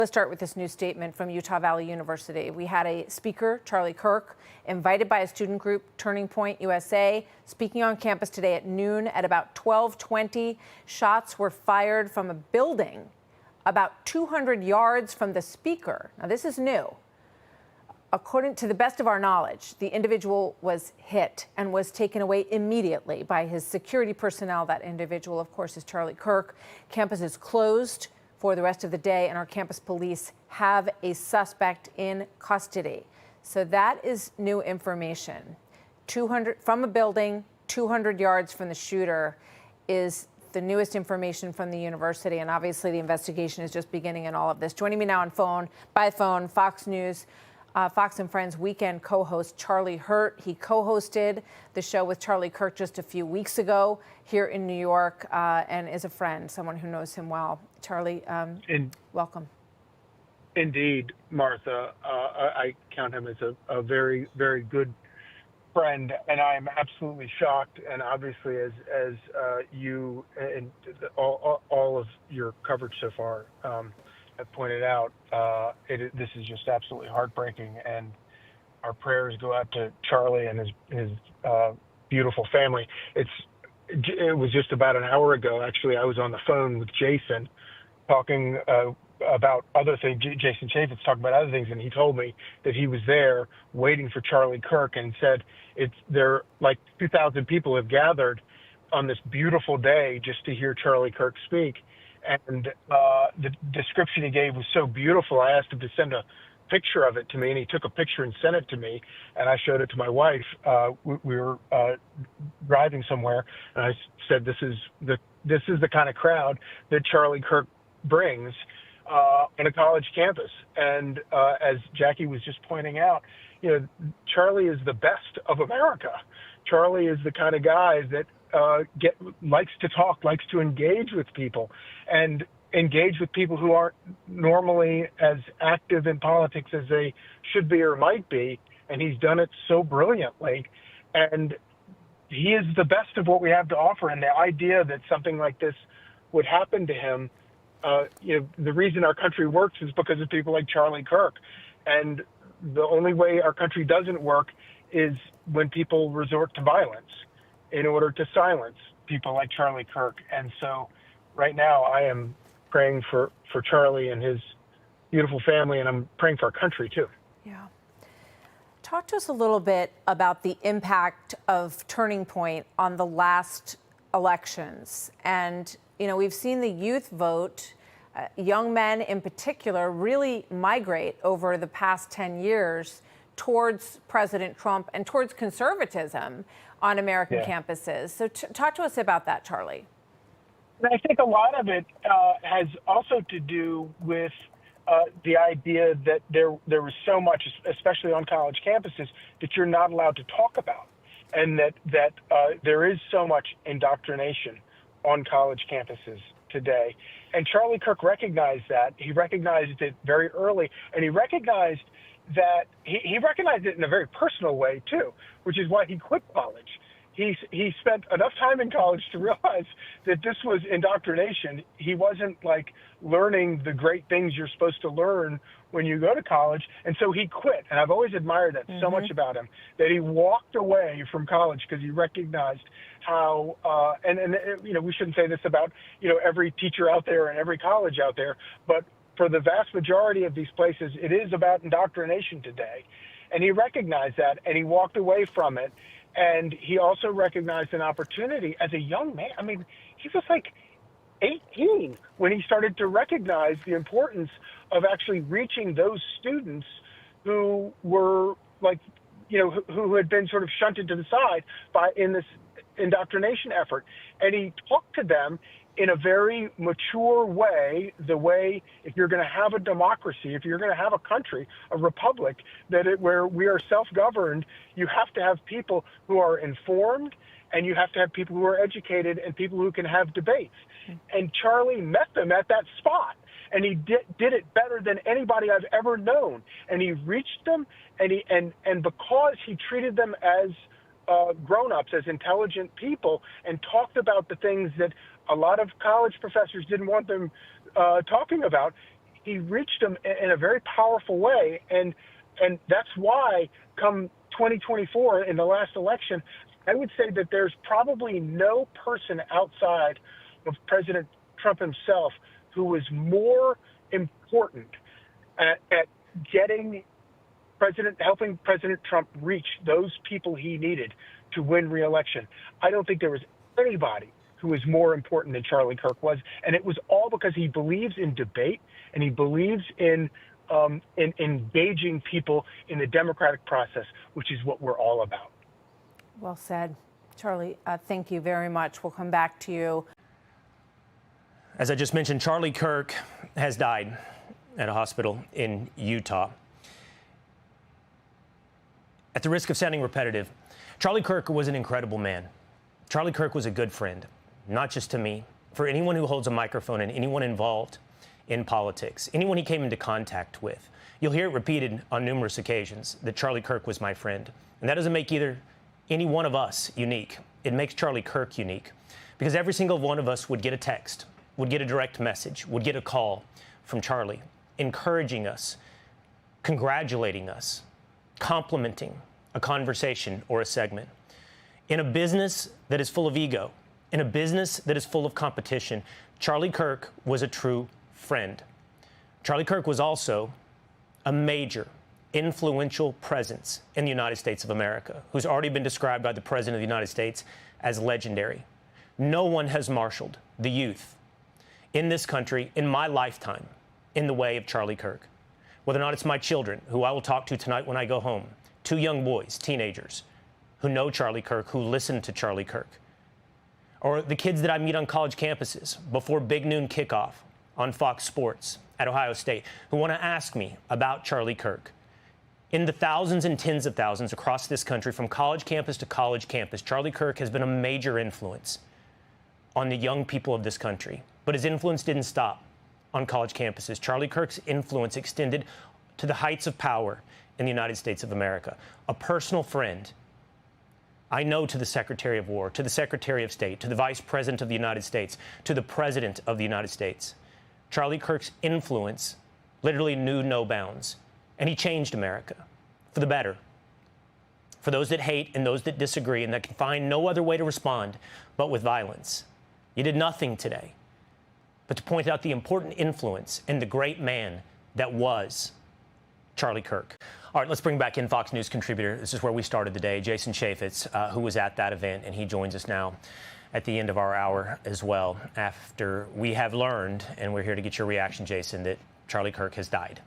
Let's start with this new statement from Utah Valley University. We had a speaker, Charlie Kirk, invited by a student group, Turning Point USA, speaking on campus today at noon. At about 12:20, shots were fired from a building about 200 yards from the speaker. Now, this is new. According to the best of our knowledge, the individual was hit and was taken away immediately by his security personnel. That individual, of course, is Charlie Kirk. Campus is closed for the rest of the day, and our campus police have a suspect in custody. So that is new information. 200 from a building, 200 yards from the shooter is the newest information from the university, and obviously the investigation is just beginning in all of this. Joining me now by phone, Fox News, Fox and Friends weekend co-host Charlie Hurt. He co-hosted the show with Charlie Kirk just a few weeks ago here in New York, and is a friend, someone who knows him well. Charlie, welcome. Indeed, Martha. I count him as a very, very good friend, and I am absolutely shocked. And obviously, as you and all of your coverage so far have pointed out, this is just absolutely heartbreaking. And our prayers go out to Charlie and his beautiful family. It was just about an hour ago, actually. I was on the phone with Jason talking about other things. Jason Chaffetz talking about other things, and he told me that he was there waiting for Charlie Kirk, and said there like 2,000 people have gathered on this beautiful day just to hear Charlie Kirk speak. And the description he gave was so beautiful. I asked him to send a picture of it to me, and he took a picture and sent it to me, and I showed it to my wife. We were driving somewhere, and I said, this is the kind of crowd that Charlie Kirk brings on a college campus. And as Jackie was just pointing out, Charlie is the best of America. Charlie is the kind of guy that likes to talk, likes to engage with people, and engage with people who aren't normally as active in politics as they should be or might be. And he's done it so brilliantly. And he is the best of what we have to offer. And the idea that something like this would happen to him, the reason our country works is because of people like Charlie Kirk. And the only way our country doesn't work is when people resort to violence in order to silence people like Charlie Kirk. And so right now I am praying for Charlie and his beautiful family, and I'm praying for our country too. Yeah. Talk to us a little bit about the impact of Turning Point on the last elections. And, we've seen the youth vote, young men in particular, really migrate over the past 10 years towards President Trump and towards conservatism on American campuses. So talk to us about that, Charlie. I think a lot of it has also to do with the idea that there was so much, especially on college campuses, that you're not allowed to talk about, and that there is so much indoctrination on college campuses today. And Charlie Kirk recognized that. He recognized it very early, and he recognized that he recognized it in a very personal way too, which is why he quit college. He spent enough time in college to realize that this was indoctrination. He wasn't like learning the great things you're supposed to learn when you go to college. And so he quit. And I've always admired that so much about him, that he walked away from college because he recognized how, and we shouldn't say this about, every teacher out there and every college out there, but for the vast majority of these places, it is about indoctrination today. And he recognized that, and he walked away from it. And he also recognized an opportunity as a young man. I mean, he was like 18 when he started to recognize the importance of actually reaching those students who were like, who had been sort of shunted to the side in this indoctrination effort. And he talked to them in a very mature way, the way, if you're going to have a democracy, if you're going to have a country, a republic, where we are self-governed, you have to have people who are informed, and you have to have people who are educated, and people who can have debates. And Charlie met them at that spot, and he did it better than anybody I've ever known. And he reached them, and because he treated them as grown-ups, as intelligent people, and talked about the things that a lot of college professors didn't want them talking about, he reached them in a very powerful way. And that's why come 2024 in the last election, I would say that there's probably no person outside of President Trump himself who was more important at helping President Trump reach those people he needed to win re-election. I don't think there was anybody who was more important than Charlie Kirk was, and it was all because he believes in debate and he believes in engaging people in the democratic process, which is what we're all about. Well said. Charlie, thank you very much. We'll come back to you. As I just mentioned, Charlie Kirk has died at a hospital in Utah. At the risk of sounding repetitive, Charlie Kirk was an incredible man. Charlie Kirk was a good friend, not just to me, for anyone who holds a microphone and anyone involved in politics, anyone he came into contact with. You'll hear it repeated on numerous occasions that Charlie Kirk was my friend. And that doesn't make either any one of us unique. It makes Charlie Kirk unique because every single one of us would get a text, would get a direct message, would get a call from Charlie, encouraging us, congratulating us, complimenting a conversation or a segment. In a business that is full of ego, in a business that is full of competition, Charlie Kirk was a true friend. Charlie Kirk was also a major, influential presence in the United States of America, who's already been described by the President of the United States as legendary. No one has marshaled the youth in this country in my lifetime in the way of Charlie Kirk. Whether or not it's my children, who I will talk to tonight when I go home, 2 young boys, teenagers, who know Charlie Kirk, who listen to Charlie Kirk, or the kids that I meet on college campuses before big noon kickoff on Fox Sports at Ohio State, who want to ask me about Charlie Kirk. In the thousands and tens of thousands across this country, from college campus to college campus, Charlie Kirk has been a major influence on the young people of this country. But his influence didn't stop on college campuses. Charlie Kirk's influence extended to the heights of power in the United States of America. A personal friend, I know, to the Secretary of War, to the Secretary of State, to the Vice President of the United States, to the President of the United States. Charlie Kirk's influence literally knew no bounds, and he changed America for the better. For those that hate and those that disagree and that can find no other way to respond but with violence. You did nothing today but to point out the important influence and the great man that was Charlie Kirk. All right, let's bring back in Fox News contributor. This is where we started the day, Jason Chaffetz, who was at that event, and he joins us now at the end of our hour as well, after we have learned, and we're here to get your reaction, Jason, that Charlie Kirk has died.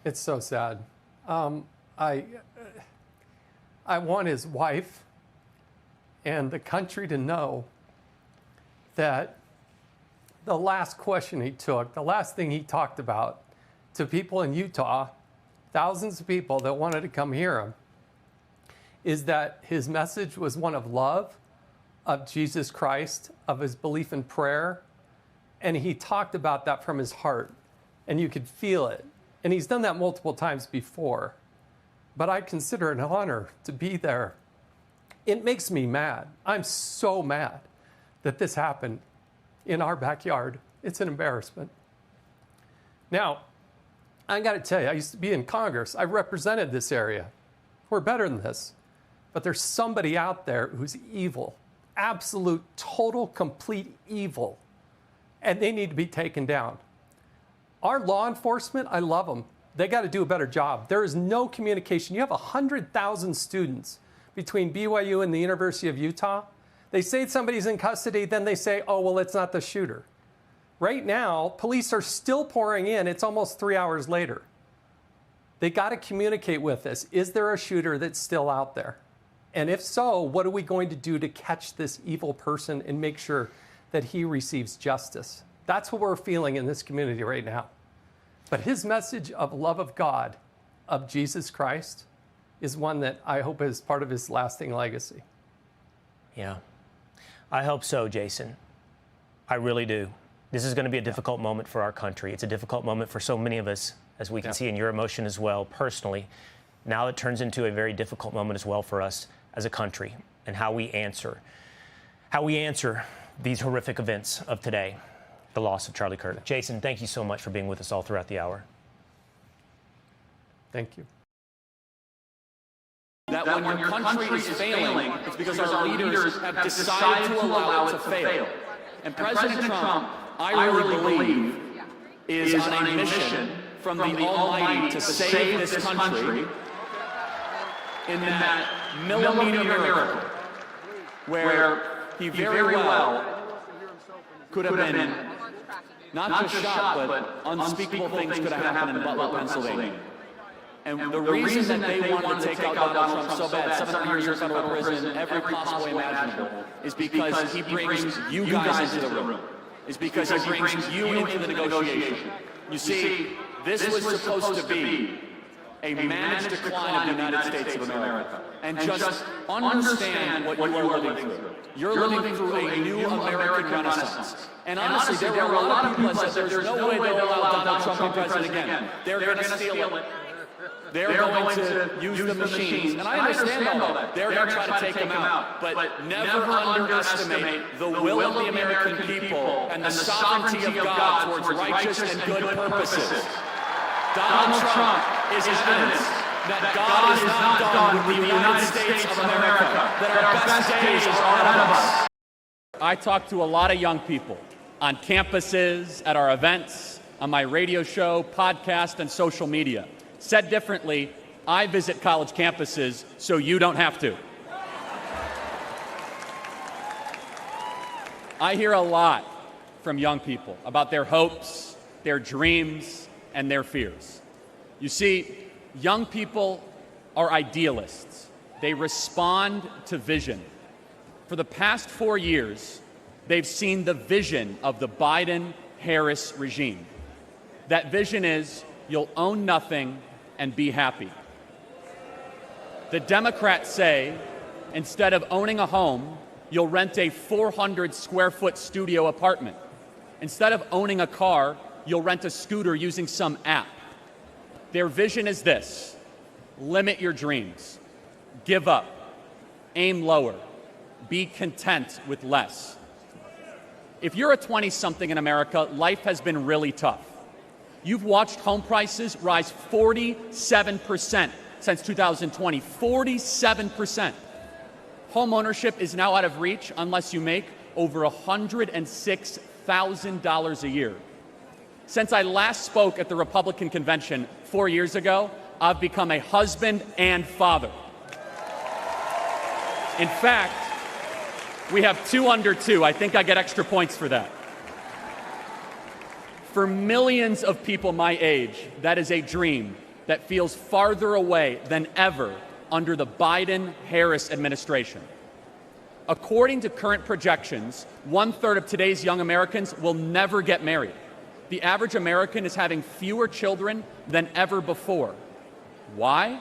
It's so sad. I want his wife and the country to know that the last question he took, the last thing he talked about to people in Utah, thousands of people that wanted to come hear him, is that his message was one of love, of Jesus Christ, of his belief in prayer. And he talked about that from his heart, and you could feel it. And he's done that multiple times before. But I consider it an honor to be there. It makes me mad. I'm so mad that this happened in our backyard. It's an embarrassment. Now, I got to tell you, I used to be in Congress. I represented this area. We're better than this. But there's somebody out there who's evil, absolute, total, complete evil, and they need to be taken down. Our law enforcement, I love them. They got to do a better job. There is no communication. You have 100,000 students between BYU and the University of Utah. They say somebody's in custody, then they say, oh, well, it's not the shooter. Right now, police are still pouring in. It's almost 3 hours later. They got to communicate with us. Is there a shooter that's still out there? And if so, what are we going to do to catch this evil person and make sure that he receives justice? That's what we're feeling in this community right now. But his message of love of God, of Jesus Christ, is one that I hope is part of his lasting legacy. Yeah, I hope so, Jason. I really do. This is going to be a difficult moment for our country. It's a difficult moment for so many of us, as we can see in your emotion as well, personally. Now it turns into a very difficult moment as well for us as a country, and how we answer these horrific events of today. the loss of Charlie Kirk. Jason, thank you so much for being with us all throughout the hour. Thank you. That when your country is failing, it's because our leaders have decided to allow it to fail. And President Trump, I really believe, is on a mission from the Almighty to save this country in that millimeter miracle, where he very well could have been not just shot, but unspeakable things could have happened in Butler, Pennsylvania. And the reason that they wanted to take out Donald Trump so bad, 700 years in federal prison, every possible way imaginable, is because he brings you guys into the room. Is because he brings you into the negotiation. You see, this was supposed to be a managed decline of the United States of America. And just understand what you are living through. You're living through a new American renaissance. And honestly, there were a lot of people that said there's no way they'll allow Donald Trump to be president again. They're going to steal it. They're going to use the machines. And I understand all that. They're going to try to take him out. But never underestimate the will of the American people and the sovereignty of God towards righteous and good purposes. Donald Trump is evidence that God is not done with the United States of America, that our best days are ahead of us. I talk to a lot of young people on campuses, at our events, on my radio show, podcast, and social media. Said differently, I visit college campuses so you don't have to. I hear a lot from young people about their hopes, their dreams, and their fears. You see, young people are idealists. They respond to vision. For the past 4 years, they've seen the vision of the Biden-Harris regime. That vision is, you'll own nothing and be happy. The Democrats say, instead of owning a home, you'll rent a 400-square-foot studio apartment. Instead of owning a car, you'll rent a scooter using some app. Their vision is this: limit your dreams, give up, aim lower, be content with less. If you're a 20-something in America, life has been really tough. You've watched home prices rise 47% since 2020, 47%. Home ownership is now out of reach unless you make over $106,000 a year. Since I last spoke at the Republican convention 4 years ago, I've become a husband and father. In fact, we have 2 under 2. I think I get extra points for that. For millions of people my age, that is a dream that feels farther away than ever under the Biden-Harris administration. According to current projections, 1/3 of today's young Americans will never get married. The average American is having fewer children than ever before. Why?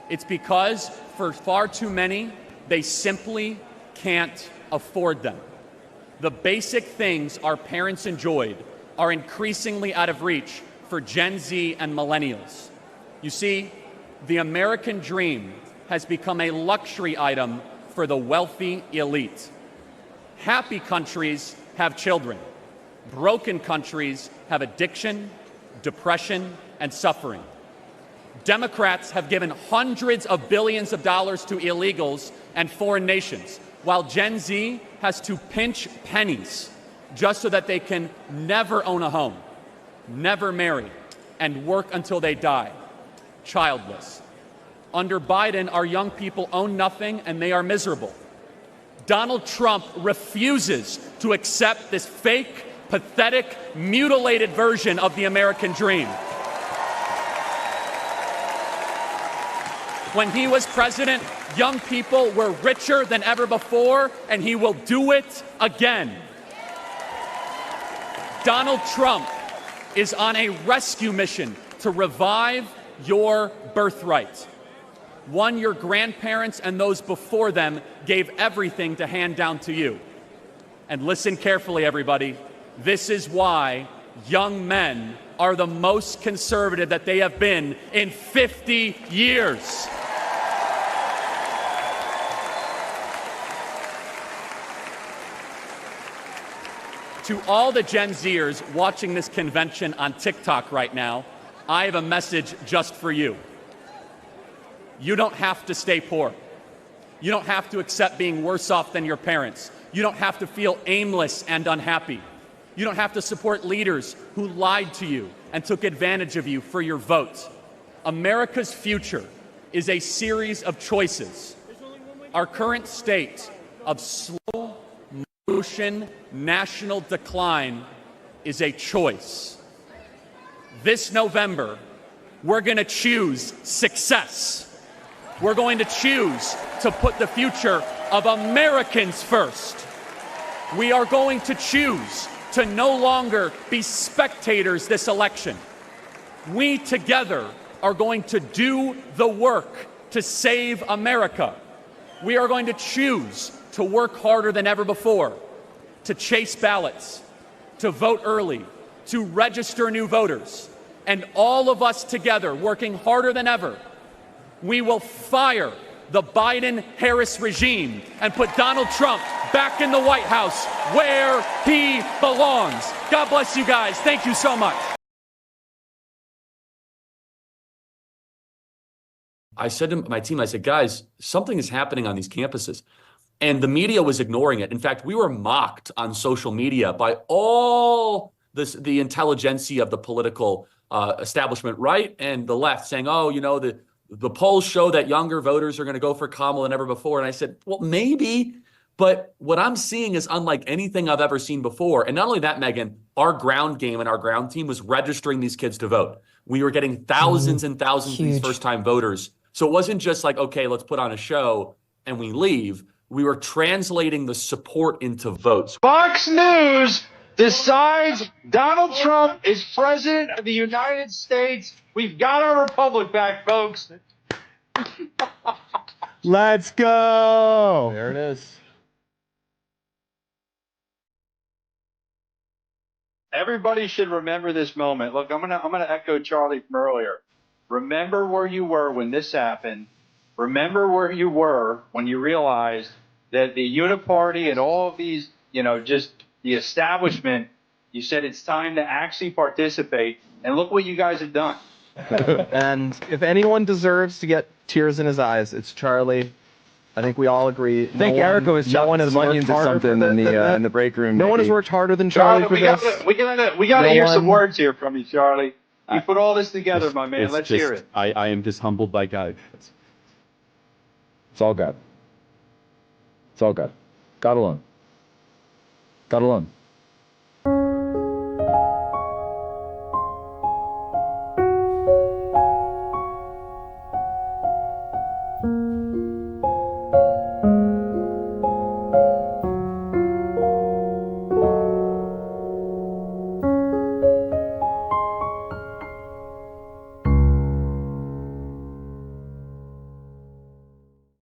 It's because for far too many, they simply can't afford them. The basic things our parents enjoyed are increasingly out of reach for Gen Z and millennials. You see, the American dream has become a luxury item for the wealthy elite. Happy countries have children. Broken countries have addiction, depression, and suffering. Democrats have given hundreds of billions of dollars to illegals and foreign nations, while Gen Z has to pinch pennies just so that they can never own a home, never marry, and work until they die, childless. Under Biden, our young people own nothing and they are miserable. Donald Trump refuses to accept this fake, pathetic, mutilated version of the American dream. When he was president, young people were richer than ever before, and he will do it again. Donald Trump is on a rescue mission to revive your birthright, one your grandparents and those before them gave everything to hand down to you. And listen carefully, everybody. This is why young men are the most conservative that they have been in 50 years. To all the Gen Zers watching this convention on TikTok right now, I have a message just for you. You don't have to stay poor. You don't have to accept being worse off than your parents. You don't have to feel aimless and unhappy. You don't have to support leaders who lied to you and took advantage of you for your vote. America's future is a series of choices. Our current state of slow motion national decline is a choice. This November, we're going to choose success. We're going to choose to put the future of Americans first. We are going to choose to no longer be spectators this election. We together are going to do the work to save America. We are going to choose to work harder than ever before, to chase ballots, to vote early, to register new voters, and all of us together working harder than ever, we will fire the Biden-Harris regime and put Donald Trump back in the White House where he belongs. God bless you guys. Thank you so much. I said to my team, I said, guys, something is happening on these campuses. And the media was ignoring it. In fact, we were mocked on social media by all the intelligentsia of the political establishment, right and the left, saying, oh, you know, the polls show that younger voters are going to go for Kamala than ever before. And I said, well, maybe, but what I'm seeing is unlike anything I've ever seen before. And not only that, Megan, our ground game and our ground team was registering these kids to vote. We were getting thousands and thousands of these first-time voters. So it wasn't just like, okay, let's put on a show and we leave. We were translating the support into votes. Fox News decides Donald Trump is president of the United States. We've got our republic back, folks. Let's go. There it is. Everybody should remember this moment. Look, I'm gonna echo Charlie from earlier. Remember where you were when this happened. Remember where you were when you realized that the Uniparty and all of these, you know, just the establishment, you said it's time to actually participate. And look what you guys have done. And if anyone deserves to get tears in his eyes, it's Charlie. I think we all agree. I think Erica was chucking his money into something in the break room. No one has worked harder than Charlie for this. We gotta hear some words here from you, Charlie. You put all this together, my man. Let's hear it. I am just humbled by God. It's all God. It's all God. God alone. God alone.